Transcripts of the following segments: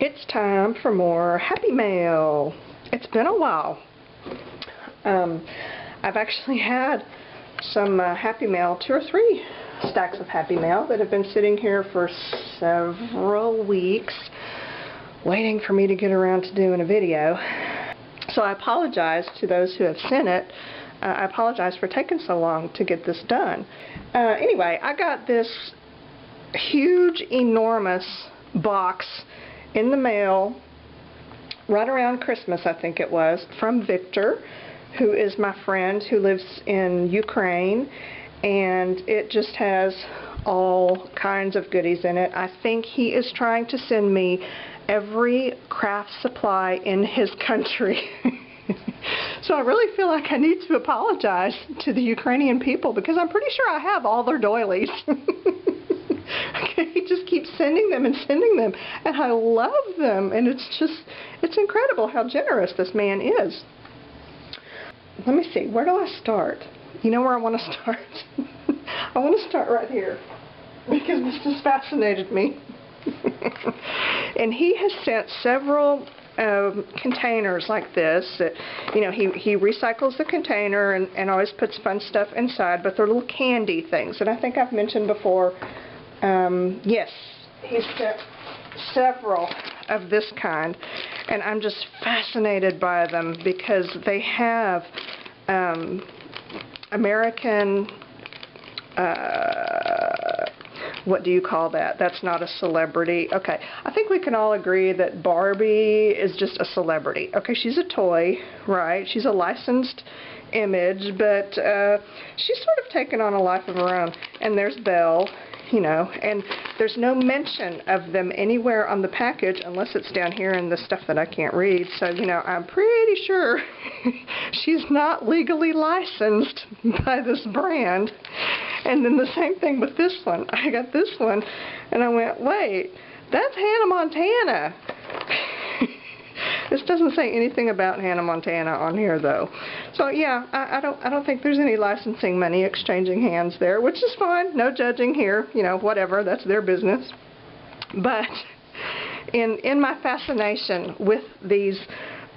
It's time for more Happy Mail. It's been a while. I've actually had some Happy Mail, 2 or 3 stacks of Happy Mail that have been sitting here for several weeks waiting for me to get around to doing a video. So I apologize to those who have sent it. I apologize for taking so long to get this done. Anyway, I got this huge, enormous box in the mail right around Christmas, I think it was, from Victor, who is my friend who lives in Ukraine, and it just has all kinds of goodies in it. I think he is trying to send me every craft supply in his country. So I really feel like I need to apologize to the Ukrainian people because I'm pretty sure I have all their doilies. He just keeps sending them and sending them, and I love them, and it's incredible how generous this man is. Let me see, where do I start? You know where I want to start? I want to start right here because this just fascinated me. And he has sent several containers like this that, you know, he recycles the container and always puts fun stuff inside, but they're little candy things, and I think I've mentioned before. Yes, he's sent several of this kind, and I'm just fascinated by them because they have American, what do you call that? That's not a celebrity. Okay, I think we can all agree that Barbie is just a celebrity. Okay, she's a toy, right? She's a licensed image, but she's sort of taken on a life of her own. And there's Belle. You know, and there's no mention of them anywhere on the package unless it's down here in the stuff that I can't read. So, you know, I'm pretty sure she's not legally licensed by this brand. And then the same thing with this one. I got this one and I went, wait, that's Hannah Montana. This doesn't say anything about Hannah Montana on here, though. So yeah, I don't think there's any licensing money exchanging hands there, which is fine. No judging here. You know, whatever. That's their business. But in my fascination with these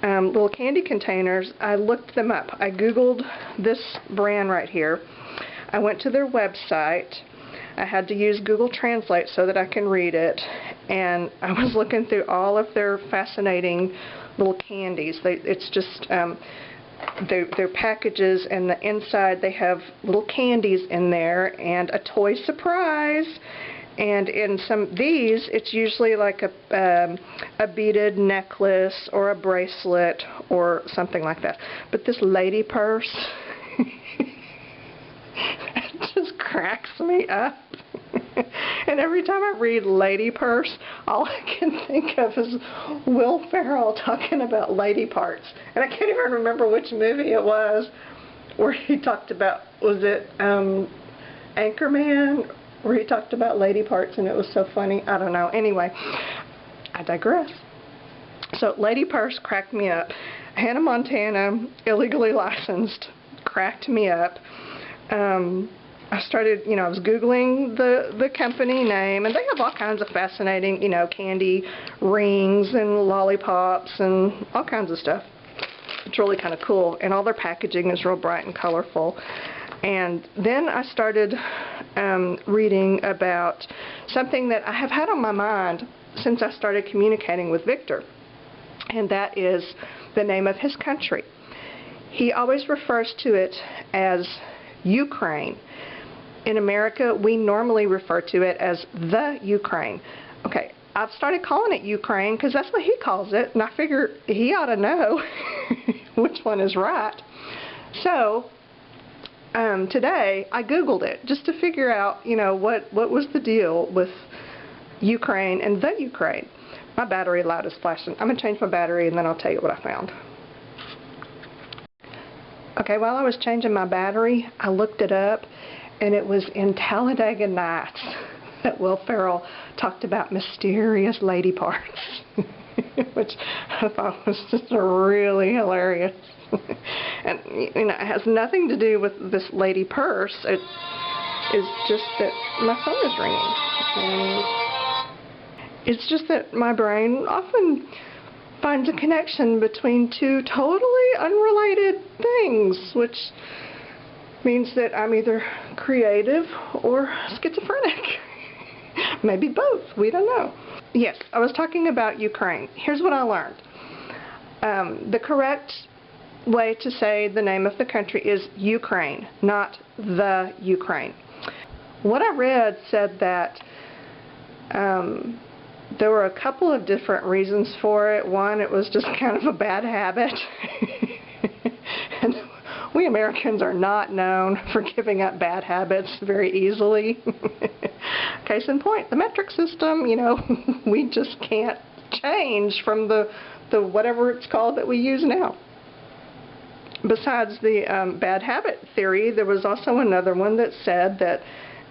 little candy containers, I looked them up. I Googled this brand right here. I went to their website. I had to use Google Translate so that I can read it, and I was looking through all of their fascinating little candies. It's just their packages, and the inside they have little candies in there and a toy surprise. And in some these, it's usually like a beaded necklace or a bracelet or something like that. But this lady purse just cracks me up. And every time I read lady purse, all I can think of is Will Ferrell talking about lady parts. And I can't even remember which movie it was where he talked about, was it Anchorman, where he talked about lady parts and it was so funny. I don't know. Anyway, I digress. So lady purse cracked me up. Hannah Montana, illegally licensed, cracked me up. I started, you know, I was Googling the company name, and they have all kinds of fascinating, you know, candy rings and lollipops and all kinds of stuff. It's really kind of cool, and all their packaging is real bright and colorful. And then I started reading about something that I have had on my mind since I started communicating with Victor, and that is the name of his country. He always refers to it as Ukraine. In America, we normally refer to it as the Ukraine. Okay, I've started calling it Ukraine because that's what he calls it, and I figure he ought to know which one is right. So, today I Googled it just to figure out, you know, what was the deal with Ukraine and the Ukraine. My battery light is flashing. I'm going to change my battery and then I'll tell you what I found. Okay, while I was changing my battery, I looked it up, and it was in Talladega Nights that Will Ferrell talked about mysterious lady parts, which I thought was just really hilarious. And, you know, it has nothing to do with this lady purse. It is just that my phone is ringing. It's just that my brain often finds a connection between two totally unrelated things, which means that I'm either creative or schizophrenic. Maybe both. We don't know. Yes, I was talking about Ukraine. Here's what I learned. The correct way to say the name of the country is Ukraine, not the Ukraine. What I read said that there were a couple of different reasons for it. One, it was just kind of a bad habit. And we Americans are not known for giving up bad habits very easily. Case in point, the metric system, you know, we just can't change from the whatever it's called that we use now. Besides the bad habit theory, there was also another one that said that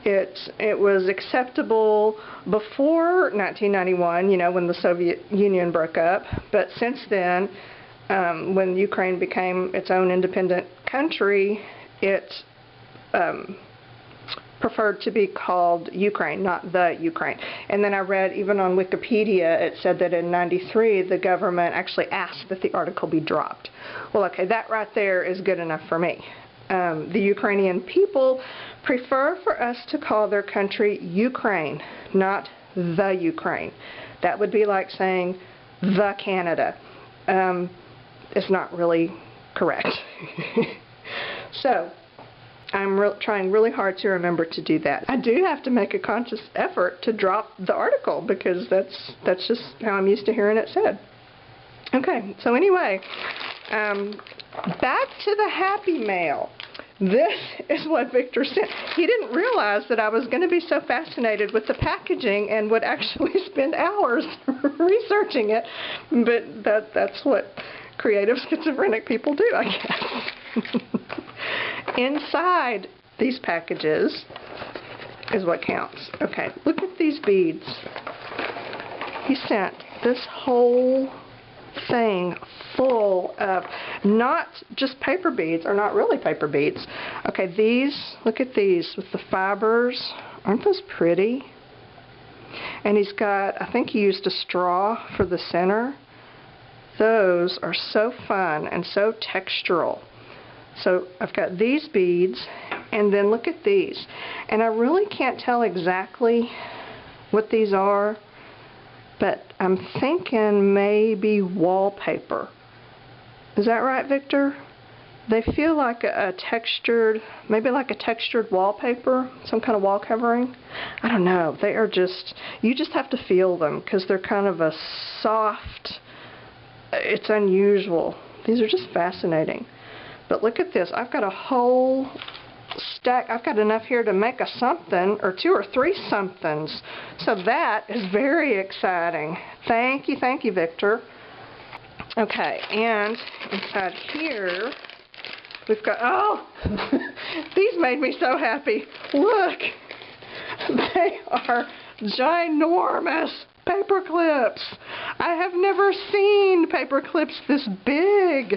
it was acceptable before 1991, you know, when the Soviet Union broke up, but since then, when Ukraine became its own independent country, it preferred to be called Ukraine, not the Ukraine. And then I read, even on Wikipedia, it said that in '93 the government actually asked that the article be dropped. Well, okay, that right there is good enough for me. The Ukrainian people prefer for us to call their country Ukraine, not the Ukraine. That would be like saying the Canada. It's not really correct. So, I'm trying really hard to remember to do that. I do have to make a conscious effort to drop the article because that's just how I'm used to hearing it said. Okay, so anyway, back to the Happy Mail. This is what Victor sent. He didn't realize that I was going to be so fascinated with the packaging and would actually spend hours researching it, but that's what creative schizophrenic people do, I guess. Inside these packages is what counts. Okay, look at these beads. He sent this whole thing full of not just paper beads, or not really paper beads. Okay, these, look at these with the fibers. Aren't those pretty? And he's got, I think he used a straw for the center. Those are so fun and so textural. So I've got these beads, and then look at these. And I really can't tell exactly what these are, but I'm thinking maybe wallpaper. Is that right, Victor? They feel like a textured, maybe like a textured wallpaper, some kind of wall covering. I don't know. They are just, you just have to feel them because they're kind of a soft, it's unusual. These are just fascinating. But look at this. I've got a whole stack. I've got enough here to make a something or two or three somethings. So that is very exciting. Thank you, Victor. Okay, and inside here, we've got, oh, these made me so happy. Look, they are ginormous paper clips. I have never seen paper clips this big.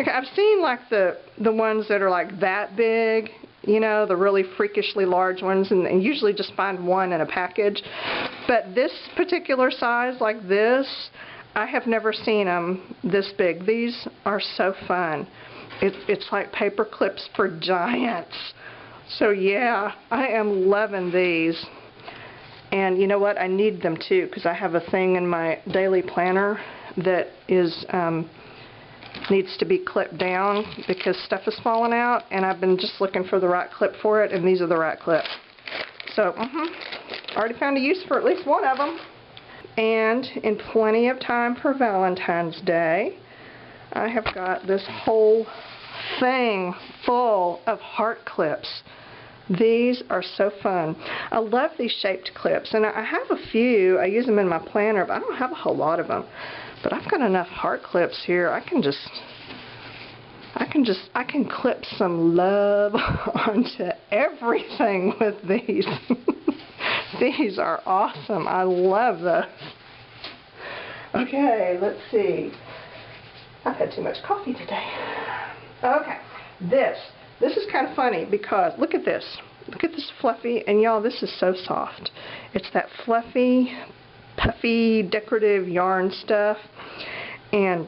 Okay, I've seen like the ones that are like that big, you know, the really freakishly large ones, and usually just find one in a package. But this particular size, like this, I have never seen them this big. These are so fun. It's like paper clips for giants. So yeah, I am loving these. And you know what? I need them too, because I have a thing in my daily planner that is needs to be clipped down because stuff is falling out, and I've been just looking for the right clip for it, and these are the right clip. So, already found a use for at least one of them. And in plenty of time for Valentine's Day, I have got this whole thing full of heart clips. These are so fun. I love these shaped clips, and I have a few. I use them in my planner, but I don't have a whole lot of them. But I've got enough heart clips here. I can clip some love onto everything with these. These are awesome. I love those. Okay, let's see. I've had too much coffee today. Okay, this is kind of funny because look at this. Look at this fluffy, and y'all, this is so soft. It's that fluffy puffy decorative yarn stuff. And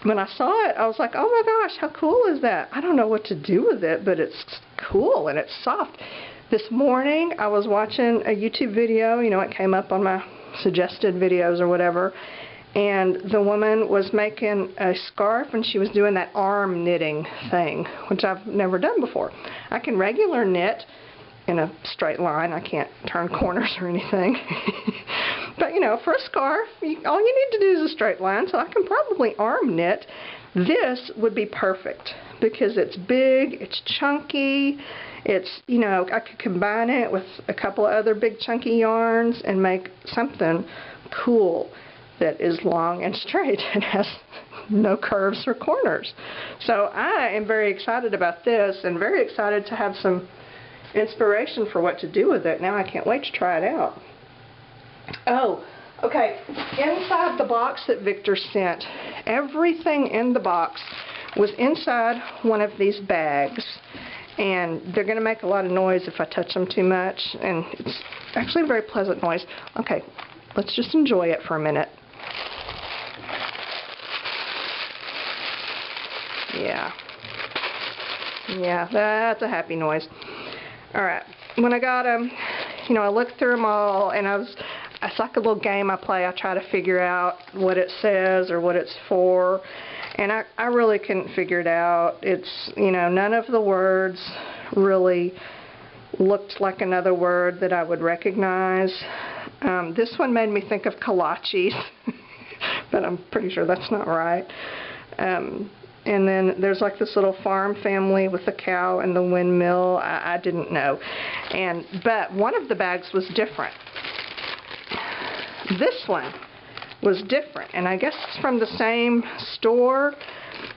when I saw it, I was like, oh my gosh, how cool is that? I don't know what to do with it, but it's cool and it's soft. This morning I was watching a YouTube video, you know, it came up on my suggested videos or whatever, and the woman was making a scarf and she was doing that arm knitting thing, which I've never done before. I can regular knit in a straight line. I can't turn corners or anything. But, you know, for a scarf, all you need to do is a straight line, so I can probably arm knit. This would be perfect because it's big, it's chunky, it's, you know, I could combine it with a couple of other big chunky yarns and make something cool that is long and straight and has no curves or corners. So I am very excited about this and very excited to have some inspiration for what to do with it. Now I can't wait to try it out. Oh, okay, inside the box that Victor sent, everything in the box was inside one of these bags, and they're going to make a lot of noise if I touch them too much, and it's actually a very pleasant noise. Okay, let's just enjoy it for a minute. Yeah, that's a happy noise. Alright, when I got them, you know, I looked through them all, and it's like a little game I play. I try to figure out what it says or what it's for, and I really couldn't figure it out. It's, you know, none of the words really looked like another word that I would recognize. This one made me think of kolaches, but I'm pretty sure that's not right. And then there's like this little farm family with the cow and the windmill. I didn't know. But one of the bags was different. This one was different, and I guess it's from the same store,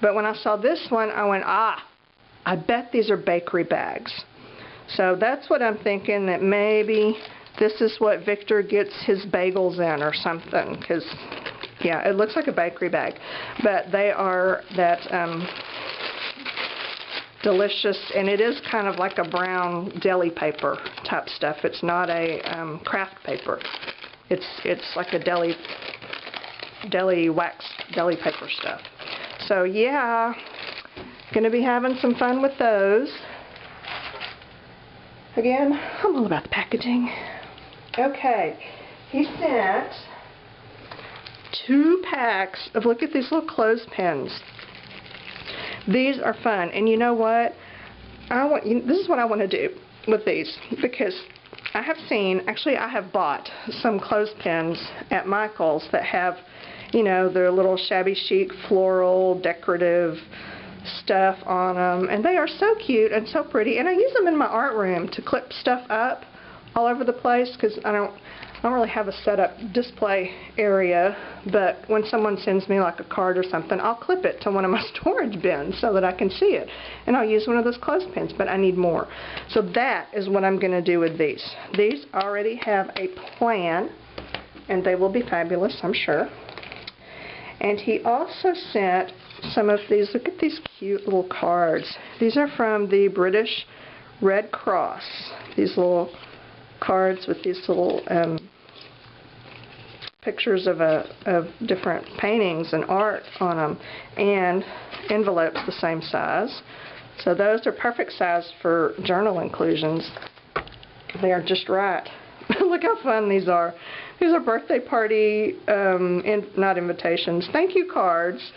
but when I saw this one, I went, I bet these are bakery bags. So that's what I'm thinking, that maybe this is what Victor gets his bagels in or something, because, yeah, it looks like a bakery bag, but they are that delicious, and it is kind of like a brown deli paper type stuff. It's not a craft paper. It's like a deli wax deli paper stuff. So yeah, gonna be having some fun with those. Again, I'm all about the packaging. Okay, he sent 2 packs of, look at these little clothespins. These are fun, and you know what? This is what I want to do with these, because I have seen, actually I have bought some clothespins at Michael's that have, you know, their little shabby chic floral decorative stuff on them, and they are so cute and so pretty, and I use them in my art room to clip stuff up all over the place, because I don't really have a set up display area, but when someone sends me like a card or something, I'll clip it to one of my storage bins so that I can see it, and I'll use one of those clothespins, but I need more. So that is what I'm going to do with these. These already have a plan, and they will be fabulous, I'm sure. And he also sent some of these, look at these cute little cards. These are from the British Red Cross. These little cards with these little pictures of different paintings and art on them, and envelopes the same size. So those are perfect size for journal inclusions. They are just right. Look how fun these are. These are birthday party, not invitations, thank you cards.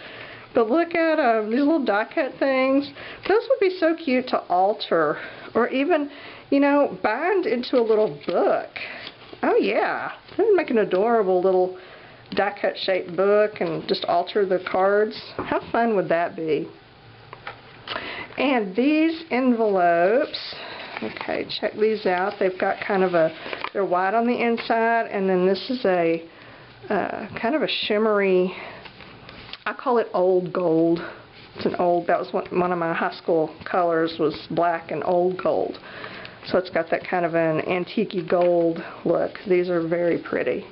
But look at these little die cut things. Those would be so cute to alter, or even, you know, bind into a little book. Oh yeah, that would make an adorable little die cut shaped book, and just alter the cards. How fun would that be? And these envelopes, okay, check these out. They've got kind of they're white on the inside, and then this is a kind of a shimmery, I call it old gold. It's an old, that was one of my high school colors, was black and old gold. So it's got that kind of an antique-y gold look. These are very pretty.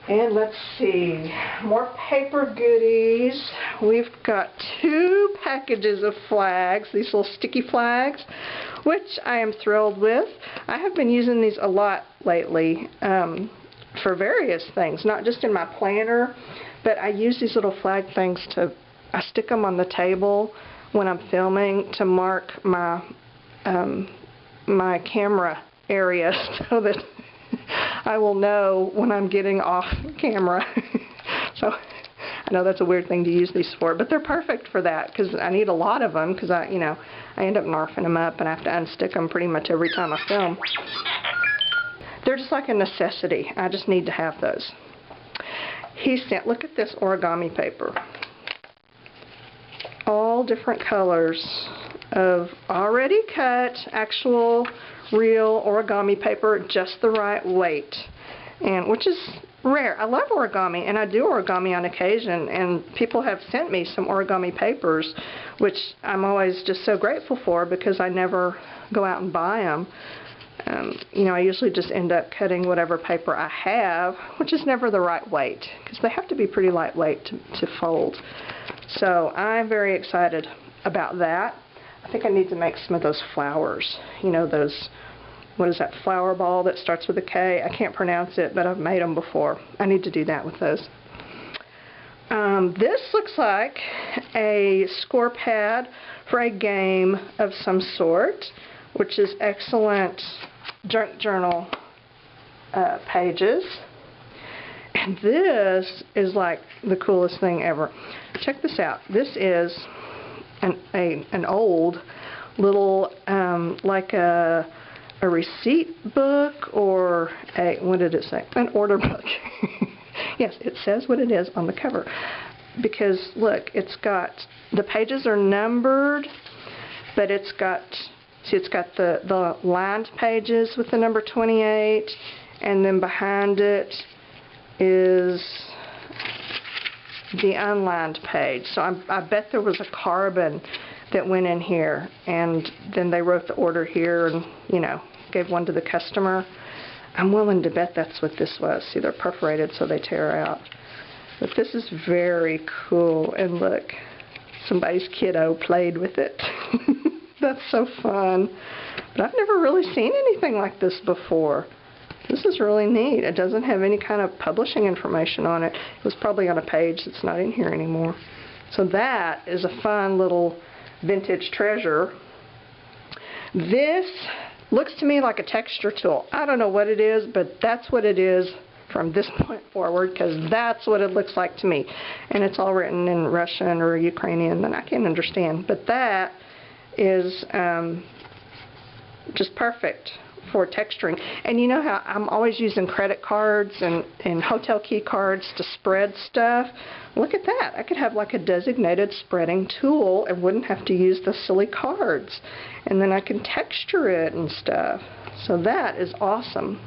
And let's see, more paper goodies. We've got 2 packages of flags, these little sticky flags, which I am thrilled with. I have been using these a lot lately for various things, not just in my planner, but I use these little flag things I stick them on the table when I'm filming to mark my, my camera area so that I will know when I'm getting off camera. So I know that's a weird thing to use these for, but they're perfect for that because I need a lot of them because I end up narfing them up and I have to unstick them pretty much every time I film. They're just like a necessity. I just need to have those. He sent, look at this origami paper. All different colors of already cut, actual real origami paper, just the right weight, and which is rare. I love origami, and I do origami on occasion, and people have sent me some origami papers, which I'm always just so grateful for because I never go out and buy them. I usually just end up cutting whatever paper I have, which is never the right weight because they have to be pretty lightweight to fold. So I'm very excited about that. I think I need to make some of those flowers. Those, what is that flower ball that starts with a K? I can't pronounce it, but I've made them before. I need to do that with those. This looks like a score pad for a game of some sort, which is excellent junk journal pages. And this is like the coolest thing ever. Check this out. This is an old little like a receipt book or what did it say? An order book. Yes, it says what it is on the cover. Because look, it's got, the pages are numbered, but it's got the lined pages with the number 28, and then behind it is the unlined page. So I bet there was a carbon that went in here, and then they wrote the order here and, gave one to the customer. I'm willing to bet that's what this was. See, they're perforated so they tear out. But this is very cool, and look, somebody's kiddo played with it. That's so fun. But I've never really seen anything like this before. This is really neat. It doesn't have any kind of publishing information on it. It was probably on a page that's not in here anymore. So that is a fun little vintage treasure. This looks to me like a texture tool. I don't know what it is, but that's what it is from this point forward, because that's what it looks like to me. And it's all written in Russian or Ukrainian, and I can't understand. But that is just perfect for texturing. And you know how I'm always using credit cards and hotel key cards to spread stuff? Look at that. I could have like a designated spreading tool and wouldn't have to use the silly cards. And then I can texture it and stuff. So that is awesome.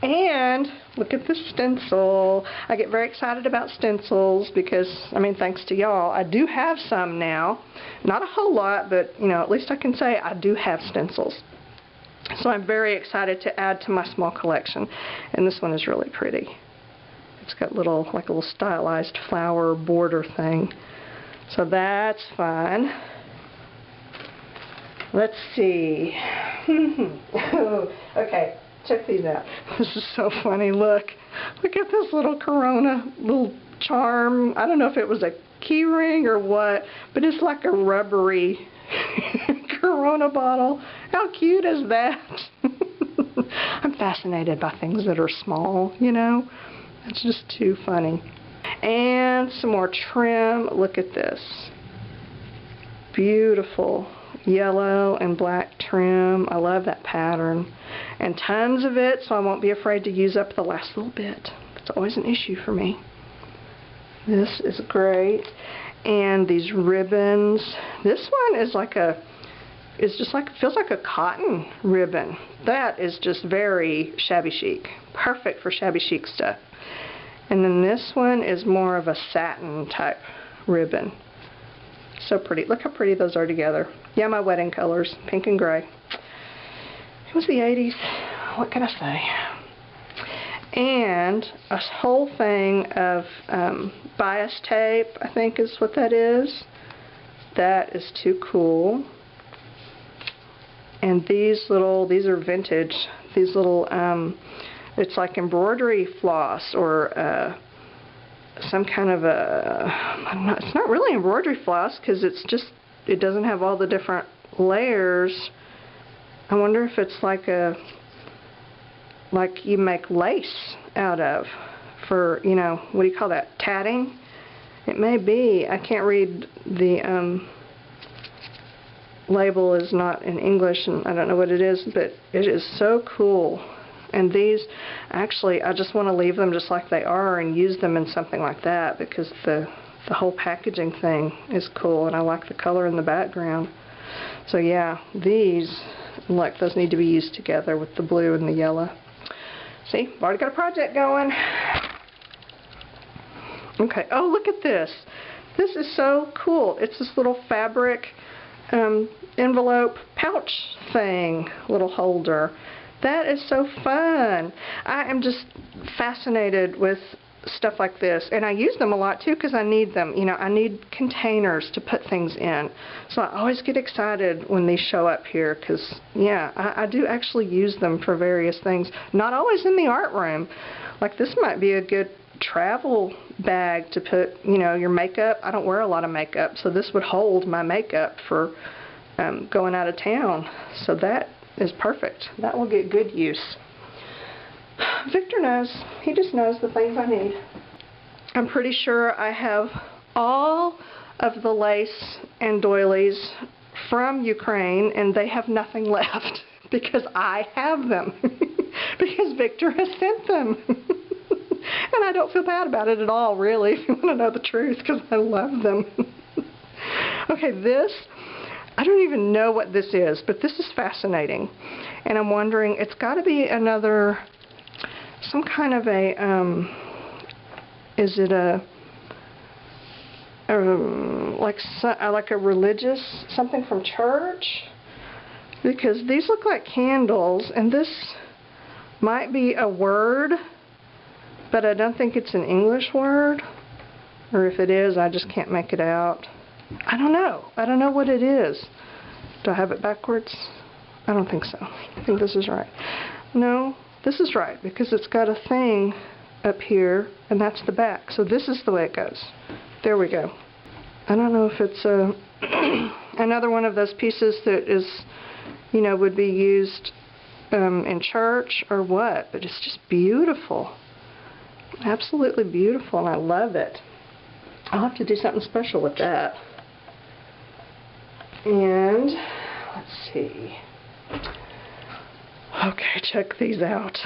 And look at this stencil. I get very excited about stencils because, thanks to y'all, I do have some now. Not a whole lot, but, at least I can say I do have stencils. So I'm very excited to add to my small collection. And this one is really pretty. It's got like a little stylized flower border thing. So that's fun. Let's see. Okay. Check these out. This is so funny. Look at this little Corona little charm. I don't know if it was a key ring or what, but it's like a rubbery Corona bottle. How cute is that? I'm fascinated by things that are small, It's just too funny. And some more trim. Look at this. Beautiful yellow and black trim. I love that pattern. And tons of it, so I won't be afraid to use up the last little bit. It's always an issue for me. This is great. And these ribbons. This one is feels like a cotton ribbon. That is just very shabby chic. Perfect for shabby chic stuff. And then this one is more of a satin type ribbon. So pretty. Look how pretty those are together. Yeah, my wedding colors, pink and gray. It was the 80s. What can I say? And and a whole thing of bias tape, I think is what that is. That is too cool. And these are vintage. These little, it's like embroidery floss or some kind of it's not really embroidery floss because it doesn't have all the different layers. I wonder if it's like you make lace out of for, you know, what do you call that, tatting? It may be. I can't read the label is not in English and I don't know what it is, but it is so cool. And these, actually, I just want to leave them just like they are and use them in something like that because the whole packaging thing is cool and I like the color in the background. So yeah, these, like, those need to be used together with the blue and the yellow. See, I've already got a project going. Okay, oh, look at this. This is so cool. It's this little fabric envelope pouch thing, little holder. That is so fun. I am just fascinated with stuff like this, and I use them a lot too because I need them. You know, I need containers to put things in. So I always get excited when these show up here because, yeah, I do actually use them for various things. Not always in the art room. Like this might be a good travel bag to put, you know, your makeup. I don't wear a lot of makeup, so this would hold my makeup for going out of town. So that is perfect. That will get good use. Victor knows. He just knows the things I need. I'm pretty sure I have all of the lace and doilies from Ukraine and they have nothing left because I have them. Because Victor has sent them. And I don't feel bad about it at all, really, if you want to know the truth, because I love them. Okay, this, I don't even know what this is, but this is fascinating. And I'm wondering, it's got to be another, some kind of a, is it like a religious, something from church? Because these look like candles, and this might be a word, but I don't think it's an English word. Or if it is, I just can't make it out. I don't know. I don't know what it is. Do I have it backwards? I don't think so. I think this is right. No, this is right, because it's got a thing up here, and that's the back. So this is the way it goes. There we go. I don't know if it's another one of those pieces that is, you know, would be used in church or what, but it's just beautiful. Absolutely beautiful, and I love it. I'll have to do something special with that. And let's see. Okay, check these out.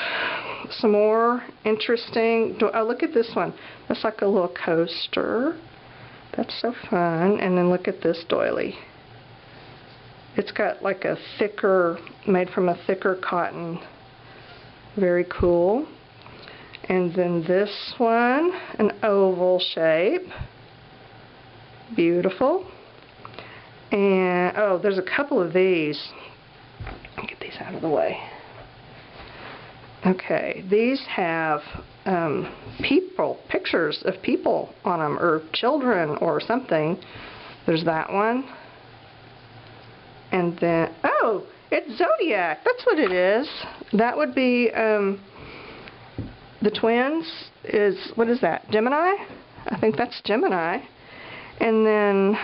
Some more interesting. Oh, look at this one. That's like a little coaster. That's so fun. And then look at this doily. It's got like a thicker, made from a thicker cotton. Very cool. And then this one, an oval shape. Beautiful. And, oh, there's a couple of these. Get these out of the way. Okay, these have pictures of people on them, or children or something. There's that one. And then, oh, it's Zodiac. That's what it is. That would be, the twins is, what is that, Gemini? I think that's Gemini. And then,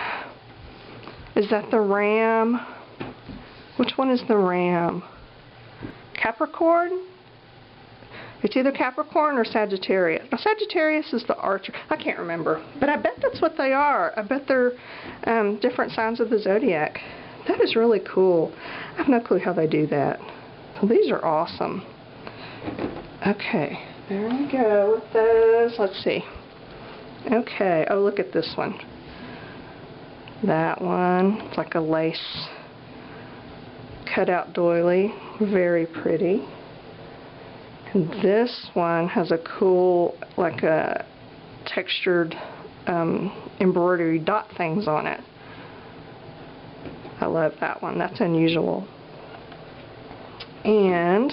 is that the ram? Which one is the ram? Capricorn? It's either Capricorn or Sagittarius. Now, Sagittarius is the archer. I can't remember. But I bet that's what they are. I bet they're different signs of the zodiac. That is really cool. I have no clue how they do that. So these are awesome. Okay. There we go with those. Let's see. Okay. Oh, look at this one. That one. It's like a lace cutout doily. Very pretty. And this one has a cool, like a textured embroidery dot things on it. I love that one. That's unusual. And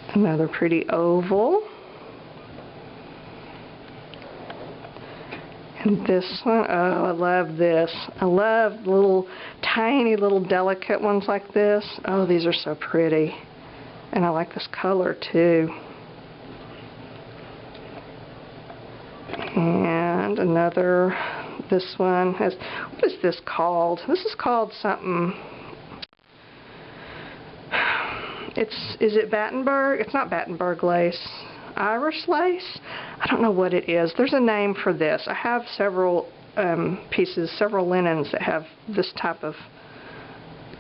another pretty oval. And this one, oh, I love this. I love little, tiny little delicate ones like this. Oh, these are so pretty. And I like this color too. And another, this one has, what is this called? This is called something. Is it Battenberg? It's not Battenberg lace. Irish lace? I don't know what it is. There's a name for this. I have several pieces, several linens that have this type of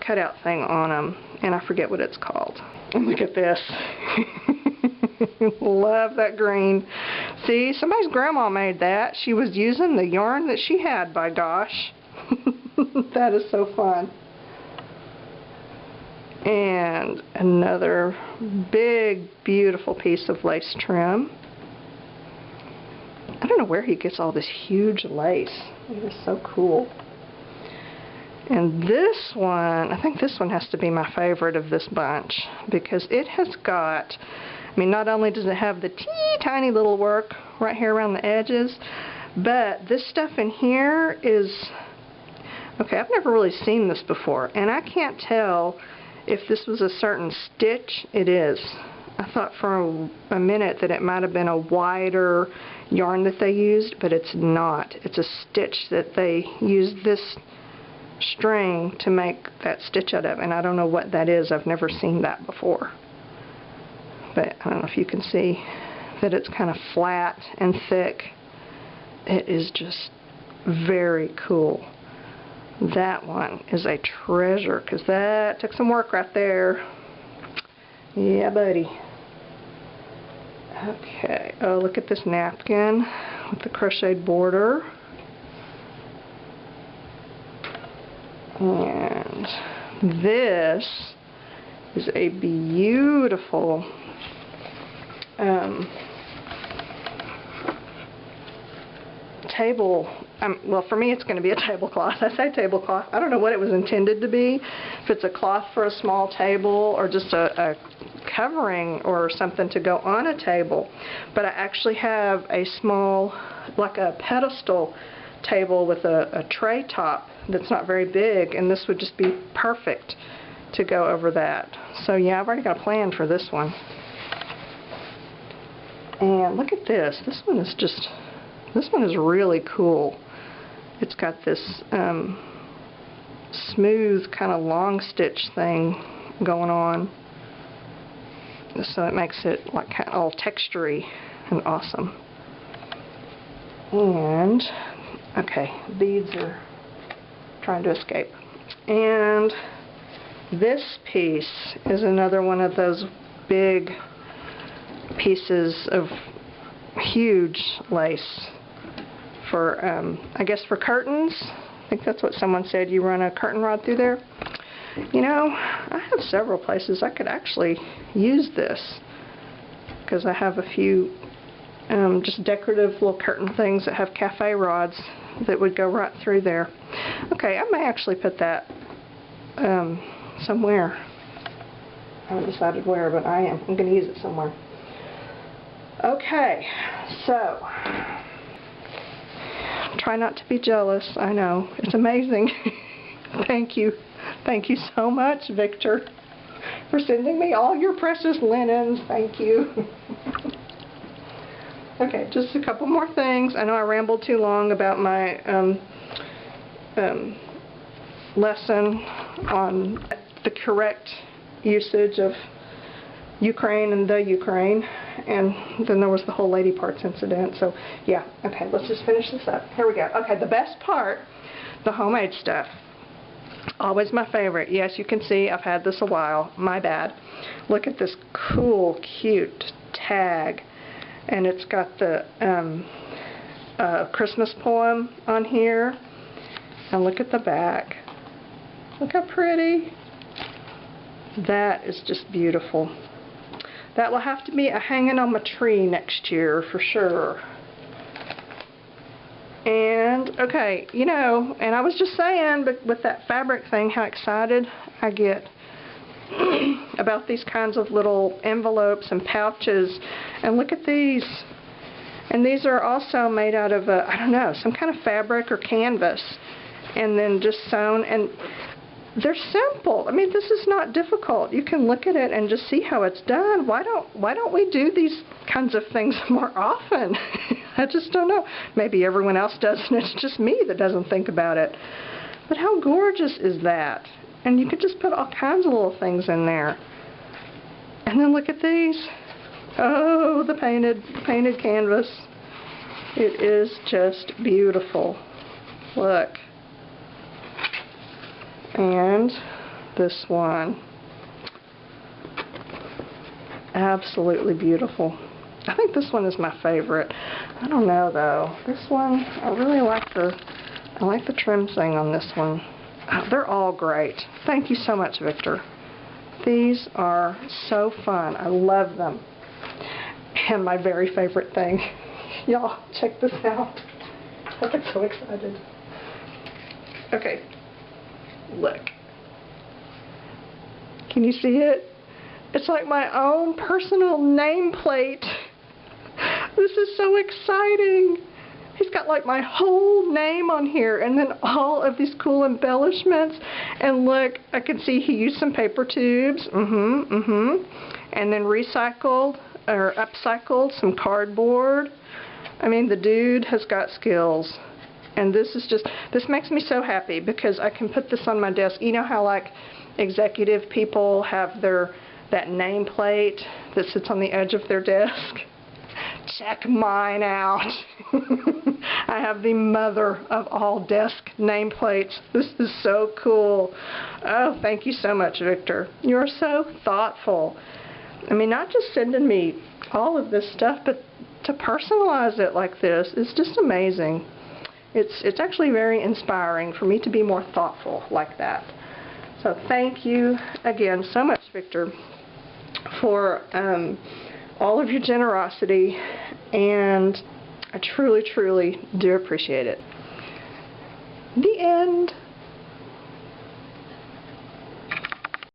cutout thing on them, and I forget what it's called. And look at this. Love that green. See, somebody's grandma made that. She was using the yarn that she had, by gosh. That is so fun. And another big, beautiful piece of lace trim. I don't know where he gets all this huge lace. It is so cool. And this one, I think this one has to be my favorite of this bunch, because it has got, I mean, not only does it have the teeny tiny little work right here around the edges, but this stuff in here is, okay, I've never really seen this before, and I can't tell if this was a certain stitch. It is. I thought for a minute that it might have been a wider yarn that they used, but it's not. It's a stitch that they used this string to make that stitch out of, and I don't know what that is. I've never seen that before. But I don't know if you can see that it's kind of flat and thick. It is just very cool. That one is a treasure, because that took some work right there. Yeah, buddy. Okay. Oh, look at this napkin with the crocheted border. And this is a beautiful table. Well, for me it's going to be a tablecloth. I say tablecloth. I don't know what it was intended to be. If it's a cloth for a small table or just a covering or something to go on a table. But I actually have a small, like a pedestal table with a tray top that's not very big, and this would just be perfect to go over that. So yeah, I've already got a plan for this one. And look at this. This one is really cool. It's got this smooth kind of long stitch thing going on, so it makes it like kind of all textury and awesome. And okay, beads are trying to escape. And this piece is another one of those big pieces of huge lace for, I guess for curtains. I think that's what someone said, you run a curtain rod through there. You know, I have several places I could actually use this, because I have a few just decorative little curtain things that have cafe rods that would go right through there. Okay, I may actually put that somewhere. I haven't decided where, but I am. I'm going to use it somewhere. Okay, so try not to be jealous. I know, it's amazing. Thank you. Thank you so much, Victor, for sending me all your precious linens. Thank you. Okay, just a couple more things. I know I rambled too long about my lesson on the correct usage of Ukraine and the Ukraine, and then there was the whole lady parts incident. So yeah, okay, let's just finish this up. Here we go. Okay, the best part, the homemade stuff. Always my favorite. Yes, you can see I've had this a while. My bad. Look at this cool, cute tag, and it's got the Christmas poem on here. And look at the back. Look how pretty. That is just beautiful. That will have to be a hanging on my tree next year for sure. And, okay, you know, and I was just saying, but with that fabric thing, how excited I get about these kinds of little envelopes and pouches. And look at these. And these are also made out of, I don't know, some kind of fabric or canvas, and then just sewn, and they're simple. I mean, this is not difficult. You can look at it and just see how it's done. Why don't we do these kinds of things more often? I just don't know. Maybe everyone else does, and it's just me that doesn't think about it. But how gorgeous is that? And you could just put all kinds of little things in there. And then look at these. Oh, the painted canvas. It is just beautiful. Look. And this one. Absolutely beautiful. I think this one is my favorite. I don't know though. This one, I really like the trim thing on this one. Oh, they're all great. Thank you so much, Victor. These are so fun. I love them. And my very favorite thing. Y'all, check this out. I get so excited. Okay. Look. Can you see it? It's like my own personal nameplate. This is so exciting. He's got like my whole name on here, and then all of these cool embellishments. And look, I can see he used some paper tubes. And then recycled or upcycled some cardboard. I mean, the dude has got skills. And this makes me so happy because I can put this on my desk. You know how like executive people have that nameplate that sits on the edge of their desk? Check mine out. I have the mother of all desk nameplates. This is so cool. Oh, thank you so much, Victor. You're so thoughtful. I mean, not just sending me all of this stuff, but to personalize it like this is just amazing. It's actually very inspiring for me to be more thoughtful like that. So thank you again so much, Victor, for all of your generosity, and I truly, truly do appreciate it. The end.